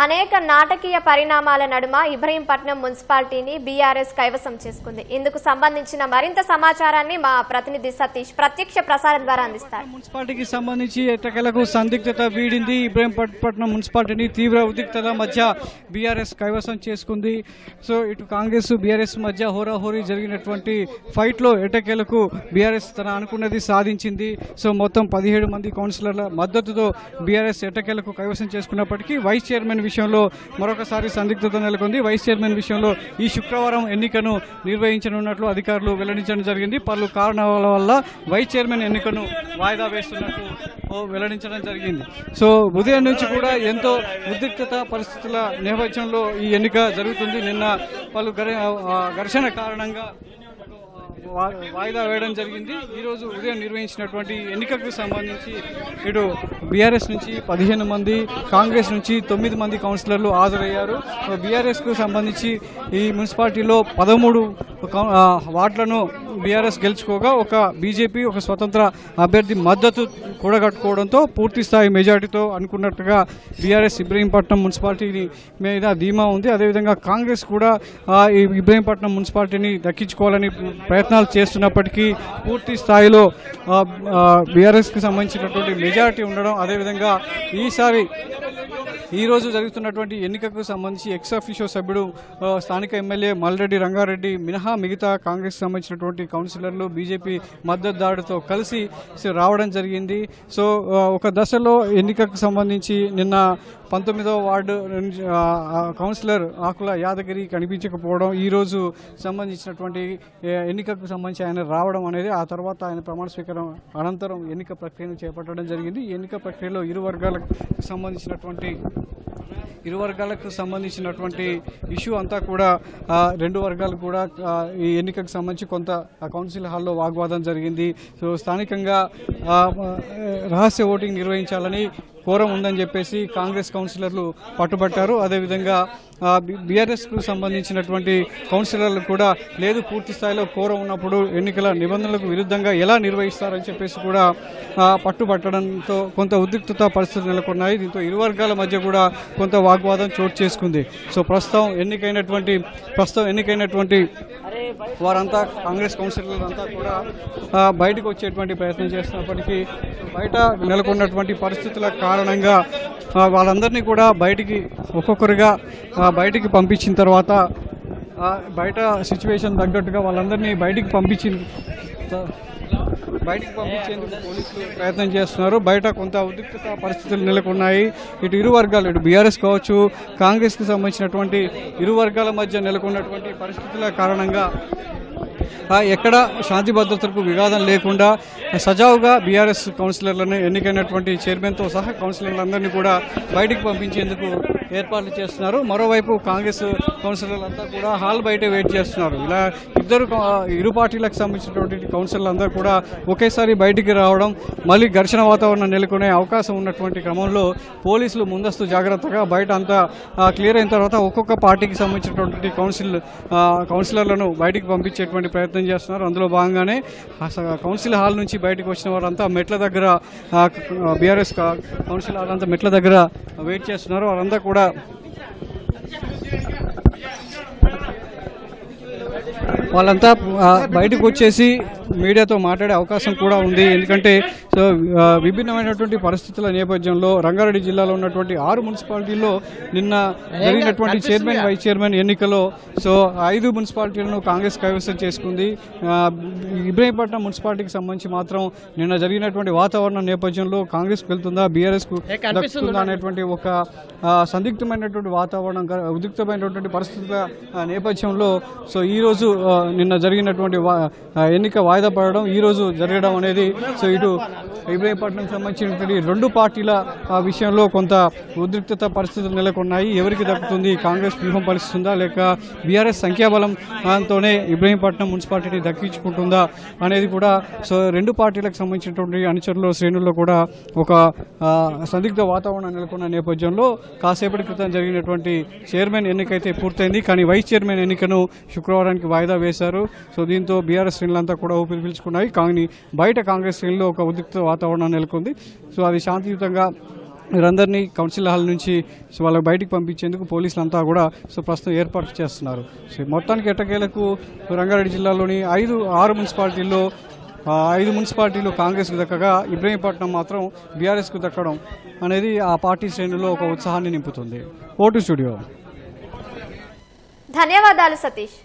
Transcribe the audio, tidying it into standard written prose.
అనేక నాటకీయ పరిణామాల నడుమ ఇబ్రహీంపట్నం మున్సిపాలిటీని బీఆర్ఎస్ కైవసం చేసుకుంది. ఇందుకు సంబంధించిన మరింత సమాచారాన్ని మా ప్రతినిధి సతీష్ ప్రత్యక్ష ప్రసారం ద్వారా అందిస్తారు. మున్సిపాలిటీకి సంబంధించి ఎట్టకేలకు సందిగ్ధత వీడింది. ఇబ్రహీంపట్నం మున్సిపాలిటీని తీవ్ర ఉద్రిక్తత మధ్య బీఆర్ఎస్ కైవసం చేసుకుంది. సో ఇటు కాంగ్రెస్ బీఆర్ఎస్ మధ్య హోరాహోరీ జరిగినటువంటి ఫైట్లో ఎట్టకేలకు బీఆర్ఎస్ తన అనుకున్నది సాధించింది. సో మొత్తం 17 మంది కౌన్సిలర్ల మద్దతుతో బీఆర్ఎస్ ఎట్టకేలకు కైవసం చేసుకున్నప్పటికీ వైస్ చైర్మన్ విషయంలో మరొకసారి సందిగ్ధత నెలకొంది. వైస్ చైర్మన్ విషయంలో ఈ శుక్రవారం ఎన్నికను నిర్వహించనున్నట్లు అధికారులు వెల్లడించడం జరిగింది. పలు కారణాల వల్ల వైస్ చైర్మన్ ఎన్నికను వాయిదా వేస్తున్నట్టు వెల్లడించడం జరిగింది. సో ఉదయం నుంచి కూడా ఎంతో ఉద్రిక్తత పరిస్థితుల నేపథ్యంలో ఈ ఎన్నిక జరుగుతుంది. నిన్న పలు ఘర్షణ కారణంగా వాయిదా వేయడం జరిగింది. ఈరోజు ఉదయం నిర్వహించినటువంటి ఎన్నికకు సంబంధించి ఇటు బీఆర్ఎస్ నుంచి 15 మంది, కాంగ్రెస్ నుంచి 9 మంది కౌన్సిలర్లు హాజరయ్యారు. బీఆర్ఎస్కు సంబంధించి ఈ మున్సిపాలిటీలో 13 వార్డులను బీఆర్ఎస్ గెలుచుకోగా ఒక బీజేపీ ఒక స్వతంత్ర అభ్యర్థి మద్దతు కూడగట్టుకోవడంతో పూర్తి స్థాయి మెజార్టీతో అనుకున్నట్టుగా బీఆర్ఎస్ ఇబ్రహీంపట్నం మున్సిపాలిటీ మీద ధీమా ఉంది. అదేవిధంగా కాంగ్రెస్ కూడా ఈ ఇబ్రహీంపట్నం మున్సిపాలిటీని దక్కించుకోవాలని ప్రయత్నాలు చేస్తున్నప్పటికీ పూర్తి స్థాయిలో బీఆర్ఎస్కి సంబంధించినటువంటి మెజారిటీ ఉండడం, అదేవిధంగా ఈరోజు జరుగుతున్నటువంటి ఎన్నికకు సంబంధించి ఎక్స్ అఫీషియో సభ్యుడు స్థానిక ఎమ్మెల్యే మల్రెడ్డి రంగారెడ్డి మినహా మిగతా కాంగ్రెస్ సంబంధించినటువంటి కౌన్సిలర్లు బీజేపీ మద్దతుదారుడితో కలిసి రావడం జరిగింది. సో ఒక దశలో ఎన్నికకు సంబంధించి నిన్న 19వ వార్డు కౌన్సిలర్ ఆకుల యాదగిరి కనిపించకపోవడం, ఈరోజు సంబంధించినటువంటి ఎన్నికకు సంబంధించి ఆయన రావడం అనేది, ఆ తర్వాత ఆయన ప్రమాణ స్వీకారం అనంతరం ఎన్నిక ప్రక్రియను చేపట్టడం జరిగింది. ఈ ఎన్నిక ప్రక్రియలో ఇరు వర్గాలకు సంబంధించినటువంటి ఇష్యూ అంతా కూడా రెండు వర్గాలు కూడా ఈ ఎన్నికకు సంబంధించి కొంత కౌన్సిల్ హాల్లో వాగ్వాదం జరిగింది. సో స్థానికంగా రహస్య ఓటింగ్ నిర్వహించాలని కోరం ఉందని చెప్పేసి కాంగ్రెస్ కౌన్సిలర్లు పట్టుబట్టారు. అదేవిధంగా బీఆర్ఎస్కు సంబంధించినటువంటి కౌన్సిలర్లు కూడా లేదు, పూర్తి స్థాయిలో కోరం ఉన్నప్పుడు ఎన్నికల నిబంధనలకు విరుద్ధంగా ఎలా నిర్వహిస్తారని చెప్పేసి కూడా పట్టుబట్టడంతో కొంత ఉద్రిక్తత పరిస్థితులు నెలకొన్నాయి. దీంతో ఇరు వర్గాల మధ్య కూడా కొంత వాగ్వాదం చోటు చేసుకుంది. సో ప్రస్తుతం ఎన్నికైనటువంటి వారంతా కాంగ్రెస్ కౌన్సిలర్లు అంతా కూడా బయటకు వచ్చేటువంటి ప్రయత్నం చేస్తున్నప్పటికీ బయట నెలకొన్నటువంటి పరిస్థితుల కారణంగా వాళ్ళందరినీ కూడా ఒక్కొక్కరుగా బయటికి పంపించిన తర్వాత బయట సిచ్యువేషన్ తగ్గట్టుగా వాళ్ళందరినీ బయటికి పంపించేందుకు పోలీసులు ప్రయత్నం చేస్తున్నారు. బయట కొంత ఉద్రిక్తత పరిస్థితులు నెలకొన్నాయి. ఇటు ఇరు వర్గాలు, ఇటు బీఆర్ఎస్ కావచ్చు, కాంగ్రెస్కి సంబంధించినటువంటి ఇరు వర్గాల మధ్య నెలకొన్నటువంటి పరిస్థితుల కారణంగా ఎక్కడ శాంతి భద్రతలకు విఘాతం లేకుండా సజావుగా బీఆర్ఎస్ కౌన్సిలర్లను ఎన్నికైనటువంటి చైర్మన్తో సహా కౌన్సిలర్లందరినీ కూడా బయటికి పంపించేందుకు ఏర్పాట్లు చేస్తున్నారు. మరోవైపు కాంగ్రెస్ కౌన్సిలర్లంతా కూడా హాల్ బయట వెయిట్ చేస్తున్నారు. ఇలా ఇరు పార్టీలకు సంబంధించినటువంటి కౌన్సిలర్లందరూ కూడా ఒకేసారి బయటికి రావడం, మళ్ళీ ఘర్షణ వాతావరణం నెలకొనే అవకాశం ఉన్నటువంటి క్రమంలో పోలీసులు ముందస్తు జాగ్రత్తగా బయట అంతా క్లియర్ అయిన తర్వాత ఒక్కొక్క పార్టీకి సంబంధించినటువంటి కౌన్సిలర్లను బయటికి పంపించేటువంటి ప్రయత్నం చేస్తున్నారు. అందులో భాగంగానే కౌన్సిల్ హాల్ నుంచి బయటకు వచ్చిన వారంతా మెట్ల దగ్గర, బీఆర్ఎస్ కౌన్సిల్ హాల్ అంతా మెట్ల దగ్గర వెయిట్ చేస్తున్నారు. వారంతా కూడా బయటకు వచ్చేసి మీడియాతో మాట్లాడే అవకాశం కూడా ఉంది. ఎందుకంటే సో విభిన్నమైనటువంటి పరిస్థితుల నేపథ్యంలో రంగారెడ్డి జిల్లాలో ఉన్నటువంటి 6 మున్సిపాలిటీల్లో నిన్న జరిగినటువంటి చైర్మన్, వైస్ చైర్మన్ ఎన్నికలో సో 5 మున్సిపాలిటీలను కాంగ్రెస్ కైవసం చేసుకుంది. ఇబ్రహీంపట్నం మున్సిపాలిటీకి సంబంధించి మాత్రం నిన్న జరిగినటువంటి వాతావరణం నేపథ్యంలో కాంగ్రెస్కు వెళ్తుందా, బీఆర్ఎస్కు దక్కుతుందా అనేటువంటి ఒక సందిగ్ధమైనటువంటి వాతావరణం, ఉద్రిక్తమైనటువంటి పరిస్థితుల నేపథ్యంలో సో ఈరోజు నిన్న జరిగినటువంటి ఎన్నిక వాయిదా పడడం, ఈరోజు జరగడం అనేది సో ఇటు ఇబ్రహీంపట్నం సంబంధించినటువంటి 2 పార్టీల విషయంలో కొంత ఉద్రిక్తత పరిస్థితులు నెలకొన్నాయి. ఎవరికి దక్కుతుంది, కాంగ్రెస్ వ్యూహం పరిస్తుందా లేక బీఆర్ఎస్ సంఖ్యాబలంతోనే ఇబ్రహీంపట్నం మున్సిపాలిటీని దక్కించుకుంటుందా అనేది కూడా సో 2 పార్టీలకు సంబంధించినటువంటి అనుచరులు శ్రేణుల్లో కూడా ఒక సందిగ్ధ వాతావరణం నెలకొన్న నేపథ్యంలో కాసేపటి క్రితం జరిగినటువంటి చైర్మన్ ఎన్నికైతే పూర్తయింది. కానీ వైస్ చైర్మన్ ఎన్నికను శుక్రవారానికి వాయిదా వేశారు. సో దీంతో బీఆర్ఎస్ శ్రేణులంతా కూడా ఊపిరి పీల్చుకున్నాయి. కానీ బయట కాంగ్రెస్ శ్రేణుల్లో ఒక ఉద్రిక్త వాతావరణం నెలకొంది. సో అది శాంతియుతంగా వీరందరినీ కౌన్సిల్ హాల్ నుంచి సో వాళ్ళకి బయటికి పంపించేందుకు పోలీసులు అంతా కూడా సో ప్రస్తుతం ఏర్పాటు చేస్తున్నారు. సో మొత్తానికి ఎట్టకేలకు రంగారెడ్డి జిల్లాలోని 6 మున్సిపాలిటీల్లో 5 మున్సిపాలిటీలు కాంగ్రెస్కు దక్కగా ఇబ్రహీంపట్నం మాత్రం బీఆర్ఎస్కు దక్కడం అనేది ఆ పార్టీ శ్రేణుల్లో ఒక ఉత్సాహాన్ని నింపుతుంది. Vote studio. ధన్యవాదాలు సతీష్.